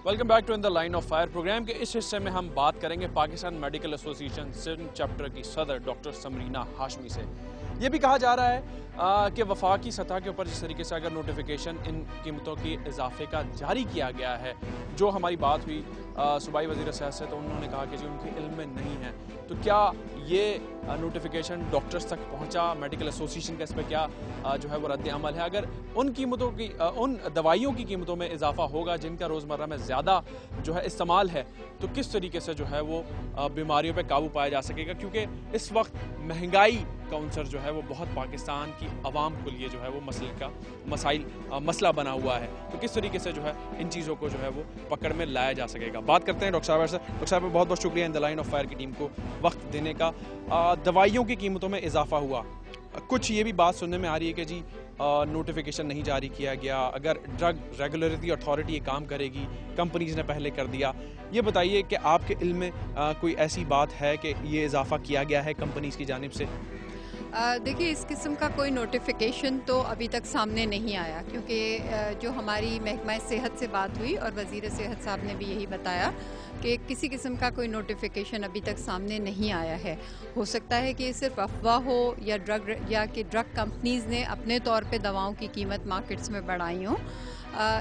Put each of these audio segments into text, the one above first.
Welcome back to in the line of fire programme के इस हिस्से में हम बात करेंगे Pakistan medical association Sindh chapter की सदर डॉक्टर समरीना हाशमी से। ये भी कहा जा रहा है कि वफाकी सतह के ऊपर जिस तरीके से अगर नोटिफिकेशन इन कीमतों की इजाफे का जारी किया गया है, जो हमारी बात हुई सूबाई वज़ीर सेहत से, तो उन्होंने कहा कि जी उनके इल्म में नहीं है। तो क्या ये नोटिफिकेशन डॉक्टर्स तक पहुंचा, मेडिकल एसोसिएशन का इस पर क्या जो है वो रद्द अमल है? अगर उन कीमतों की उन दवाइयों की कीमतों में इजाफा होगा जिनका रोज़मर्रा में ज़्यादा जो है इस्तेमाल है, तो किस तरीके से जो है वो बीमारियों पर काबू पाया जा सकेगा? क्योंकि इस वक्त महंगाई का अंसर जो है वो बहुत पाकिस्तान की आवाम के लिए जो है वो मसला बना हुआ है। तो किस तरीके से जो है इन चीज़ों को जो है वो पकड़ में लाया जा सकेगा? बात करते हैं डॉक्टर साहब से। डॉक्टर साहब बहुत बहुत शुक्रिया इन द लाइन ऑफ फायर की टीम को वक्त देने का। दवाइयों की कीमतों में इजाफा हुआ, कुछ ये भी बात सुनने में आ रही है कि जी नोटिफिकेशन नहीं जारी किया गया, अगर ड्रग रेगुलेटरी अथॉरिटी ये काम करेगी, कंपनीज ने पहले कर दिया। ये बताइए कि आपके इल्म में कोई ऐसी बात है कि ये इजाफा किया गया है कंपनीज की जानिब से? देखिए, इस किस्म का कोई नोटिफिकेशन तो अभी तक सामने नहीं आया, क्योंकि जो हमारी महकमा सेहत से बात हुई और वज़ीर सेहत साहब ने भी यही बताया कि किसी किस्म का कोई नोटिफिकेशन अभी तक सामने नहीं आया है। हो सकता है कि सिर्फ अफवाह हो या कि ड्रग कंपनीज़ ने अपने तौर पे दवाओं की कीमत मार्केट्स में बढ़ाई हो।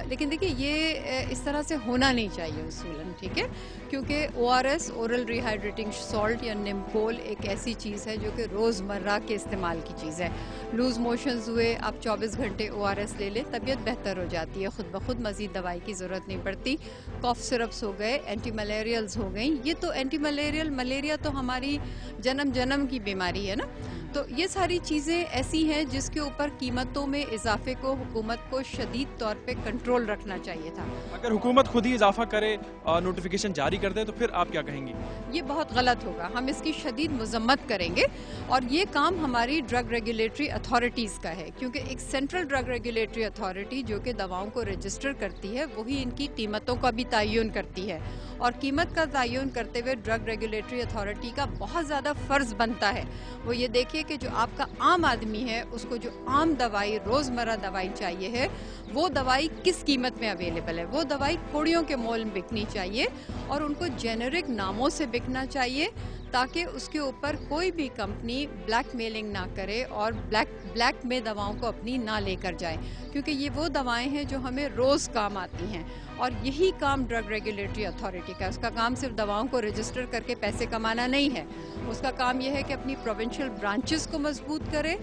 लेकिन देखिए, ये इस तरह से होना नहीं चाहिए उसूलन, ठीक है? क्योंकि ORS ओरल रिहाइड्रेटिंग सॉल्ट या निम्कोल एक ऐसी चीज़ है जो कि रोज़मर्रा के इस्तेमाल की चीज़ है। लूज़ मोशंस हुए, आप 24 घंटे ORS ले लें, तबीयत बेहतर हो जाती है, खुद ब खुद मज़ीद दवाई की ज़रूरत नहीं पड़ती। कॉफ सिरप्स हो गए, एंटी मलेरियल्स हो गई। ये तो एंटी मलेरिया तो हमारी जन्म की बीमारी है ना। तो ये सारी चीज़ें ऐसी हैं जिसके ऊपर कीमतों में इजाफे को हुकूमत को शदीद तौर पे कंट्रोल रखना चाहिए था। अगर हुकूमत खुद ही इजाफा करे, नोटिफिकेशन जारी कर दे, तो फिर आप क्या कहेंगी? ये बहुत गलत होगा, हम इसकी शदीद मजम्मत करेंगे। और ये काम हमारी ड्रग रेगुलेटरी अथॉरिटीज़ का है, क्योंकि एक सेंट्रल ड्रग रेगुलेटरी अथॉरिटी जो कि दवाओं को रजिस्टर करती है, वही इनकी कीमतों का भी तयन करती है। और कीमत का तयन करते हुए ड्रग रेगुलेटरी अथॉरिटी का बहुत ज़्यादा फ़र्ज़ बनता है वो ये देखिए कि जो आपका आम आदमी है, उसको जो आम दवाई, रोज़मर्रा दवाई चाहिए है, वो दवाई किस कीमत में अवेलेबल है। वो दवाई कोड़ियों के मोल में बिकनी चाहिए और उनको जेनेरिक नामों से बिकना चाहिए, ताकि उसके ऊपर कोई भी कंपनी ब्लैकमेलिंग ना करे और ब्लैक में दवाओं को अपनी ना लेकर जाए, क्योंकि ये वो दवाएं हैं जो हमें रोज़ काम आती हैं। और यही काम ड्रग रेगुलेटरी अथॉरिटी का है। उसका काम सिर्फ दवाओं को रजिस्टर करके पैसे कमाना नहीं है, उसका काम यह है कि अपनी प्रोविंशियल ब्रांचेस को मजबूत करे,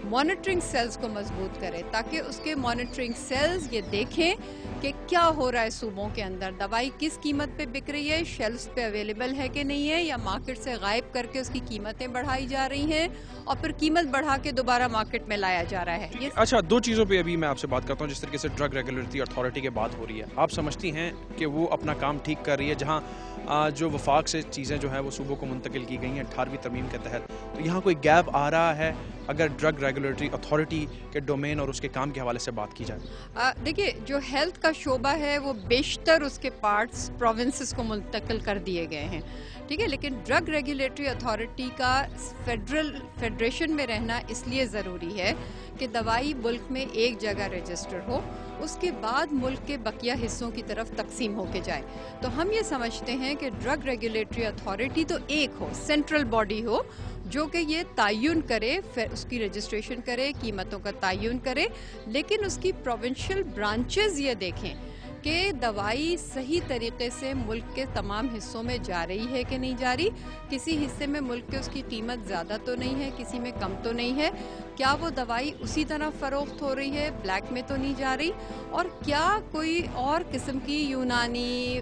मॉनिटरिंग सेल्स को मजबूत करे, ताकि उसके मॉनिटरिंग सेल्स ये देखें कि क्या हो रहा है सूबों के अंदर, दवाई किस कीमत पे बिक रही है, शेल्फ्स पे अवेलेबल है कि नहीं है, या मार्केट से गायब करके उसकी कीमतें बढ़ाई जा रही हैं और फिर कीमत बढ़ा के दोबारा मार्केट में लाया जा रहा है। ये अच्छा, दो चीज़ों पे अभी मैं आपसे बात करता हूँ। जिस तरीके से ड्रग रेगुलेटरी अथॉरिटी की बात हो रही है, आप समझती हैं कि वो अपना काम ठीक कर रही है? जहाँ जो वफाक से चीज़ें जो है वो सूबों को मुंतकिल की गई हैं 18वीं तरमीम के तहत, तो यहाँ कोई गैप आ रहा है अगर ड्रग रेगुलेटरी अथॉरिटी के डोमेन और उसके काम के हवाले से बात की जाए? देखिए, जो हेल्थ का शोबा है वो बेशतर उसके पार्ट्स प्रोविंसेस को मुंतकिल कर दिए गए हैं, ठीक है? लेकिन ड्रग रेगुलेटरी अथॉरिटी का फेडरेशन में रहना इसलिए ज़रूरी है कि दवाई मुल्क में एक जगह रजिस्टर हो, उसके बाद मुल्क के बकिया हिस्सों की तरफ तकसीम होके जाए। तो हम ये समझते हैं कि ड्रग रेगुलेटरी अथॉरिटी तो एक हो, सेंट्रल बॉडी हो, जो कि ये तयन करे, फिर उसकी रजिस्ट्रेशन करे, कीमतों का तयन करे, लेकिन उसकी प्रोविंशियल ब्रांचेस ये देखें कि दवाई सही तरीके से मुल्क के तमाम हिस्सों में जा रही है कि नहीं जा रही, किसी हिस्से में मुल्क के उसकी कीमत ज़्यादा तो नहीं है, किसी में कम तो नहीं है, क्या वो दवाई उसी तरह फ़रोख्त हो रही है, ब्लैक में तो नहीं जा रही, और क्या कोई और किस्म की यूनानी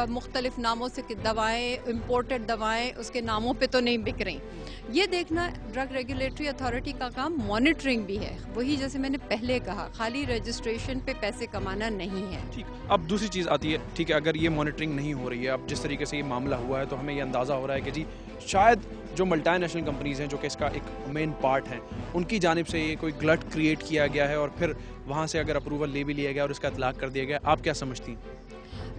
मुख्तलिफ नामों से दवाएँ, इम्पोर्टेड दवाएँ उसके नामों पे तो नहीं बिक रही। ये देखना ड्रग रेगुलेटरी अथॉरिटी का काम। मॉनिटरिंग भी है, वही जैसे मैंने पहले कहा, खाली रजिस्ट्रेशन पे पैसे कमाना नहीं है। ठीक, अब दूसरी चीज़ आती है, ठीक है, अगर ये मॉनिटरिंग नहीं हो रही है, अब जिस तरीके से ये मामला हुआ है, तो हमें ये अंदाज़ा हो रहा है कि जी शायद जो मल्टीनेशनल कंपनीज़ हैं जो कि इसका एक मेन पार्ट हैं, उनकी जानिब से ये कोई ग्लट क्रिएट किया गया है और फिर वहाँ से अगर अप्रूवल ले भी लिया गया और इसका इतलाक कर दिया गया। आप क्या समझती हैं?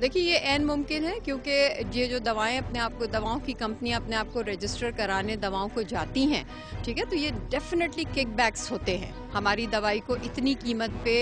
देखिए, ये ऐन मुमकिन है क्योंकि ये जो दवाएं अपने आप को, दवाओं की कंपनियां अपने आप को रजिस्टर कराने दवाओं को जाती हैं, ठीक है, तो ये डेफिनेटली किकबैक्स होते हैं। हमारी दवाई को इतनी कीमत पे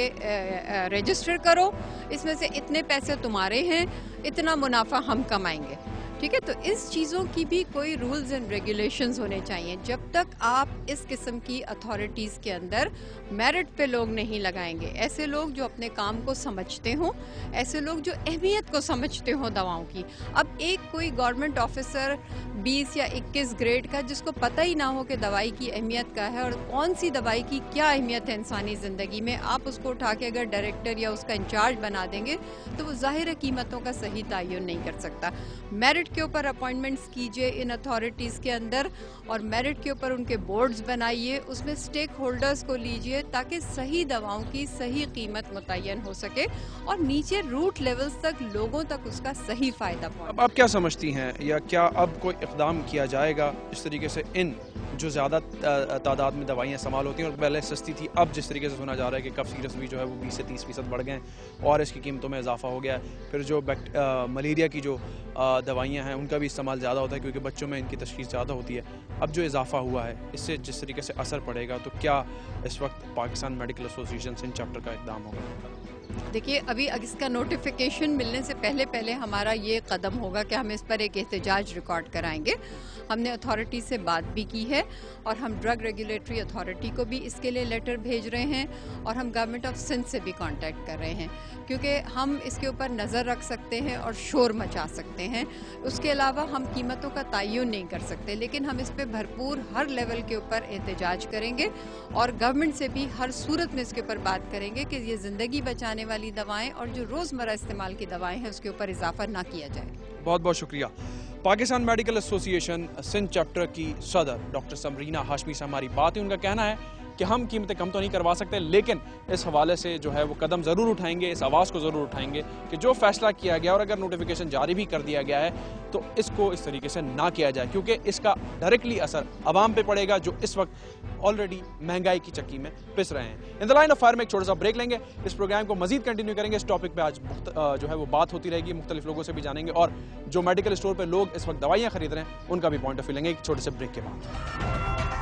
रजिस्टर करो, इसमें से इतने पैसे तुम्हारे हैं, इतना मुनाफा हम कमाएंगे, ठीक है। तो इस चीज़ों की भी कोई रूल्स एंड रेगुलेशंस होने चाहिए। जब तक आप इस किस्म की अथॉरिटीज़ के अंदर मेरिट पे लोग नहीं लगाएंगे, ऐसे लोग जो अपने काम को समझते हों, ऐसे लोग जो अहमियत को समझते हों दवाओं की। अब एक कोई गवर्नमेंट ऑफिसर 20 या 21 ग्रेड का जिसको पता ही ना हो कि दवाई की अहमियत क्या है और कौन सी दवाई की क्या अहमियत है इंसानी ज़िंदगी में, आप उसको उठा के अगर डायरेक्टर या उसका इंचार्ज बना देंगे तो वो ज़ाहिर है कीमतों का सही तयन नहीं कर सकता। मेरिट के ऊपर अपॉइंटमेंट्स कीजिए इन अथॉरिटीज़ के अंदर और मेरिट के ऊपर उनके बोर्ड्स बनाइए, उसमें स्टेक होल्डर्स को लीजिए ताकि सही दवाओं की सही कीमत मुतय्यन हो सके और नीचे रूट लेवल्स तक लोगों तक उसका सही फ़ायदा पहुंचे। अब आप क्या समझती हैं, या क्या अब कोई इक़दाम किया जाएगा इस तरीके से इन जो ज़्यादा तादाद में दवाइयाँ इस्तेमाल होती हैं और पहले सस्ती थी, अब जिस तरीके से सुना जा रहा है कि कफ सीरस भी जो है वो 20 से 30% बढ़ गए हैं और इसकी कीमतों में इजाफा हो गया है। फिर जो मलेरिया की जो दवाइयाँ हैं उनका भी इस्तेमाल ज़्यादा होता है क्योंकि बच्चों में इनकी तशख़ीस ज़्यादा होती है। अब जो इजाफा हुआ है इससे जिस तरीके से असर पड़ेगा, तो क्या इस वक्त Pakistan medical association Sindh chapter का इक़दाम होगा? देखिए, अभी इसका नोटिफिकेशन मिलने से पहले हमारा ये कदम होगा कि हम इस पर एक एहतजाज रिकॉर्ड कराएंगे। हमने अथॉरिटी से बात भी की है और हम ड्रग रेगुलेटरी अथॉरिटी को भी इसके लिए लेटर भेज रहे हैं और हम गवर्नमेंट ऑफ सिंध से भी कांटेक्ट कर रहे हैं क्योंकि हम इसके ऊपर नज़र रख सकते हैं और शोर मचा सकते हैं। उसके अलावा हम कीमतों का तयन नहीं कर सकते, लेकिन हम इस पर भरपूर हर लेवल के ऊपर एहतजाज करेंगे और गवर्नमेंट से भी हर सूरत में इसके ऊपर बात करेंगे कि ये ज़िंदगी बचाने वाली दवाएं और जो रोज़मर्रा इस्तेमाल की दवाएं हैं उसके ऊपर इजाफा ना किया जाए। बहुत बहुत शुक्रिया। Pakistan medical association Sindh chapter की सदर डॉक्टर समरीना हाशमी से हमारी बात है। उनका कहना है कि हम कीमतें कम तो नहीं करवा सकते, लेकिन इस हवाले से जो है वो कदम ज़रूर उठाएंगे, इस आवाज़ को ज़रूर उठाएंगे कि जो फैसला किया गया और अगर नोटिफिकेशन जारी भी कर दिया गया है तो इसको इस तरीके से ना किया जाए क्योंकि इसका डायरेक्टली असर आवाम पे पड़ेगा जो इस वक्त ऑलरेडी महंगाई की चक्की में पिस रहे हैं। इन द लाइन ऑफ फायर में एक छोटा सा ब्रेक लेंगे, इस प्रोग्राम को मजीद कंटिन्यू करेंगे। इस टॉपिक पे आज जो है वो बात होती रहेगी, मुख्तलिफ लोगों से भी जानेंगे और जो मेडिकल स्टोर पर लोग इस वक्त दवाइयाँ खरीद रहे हैं उनका भी पॉइंट ऑफ व्यू लेंगे एक छोटे से ब्रेक के बाद।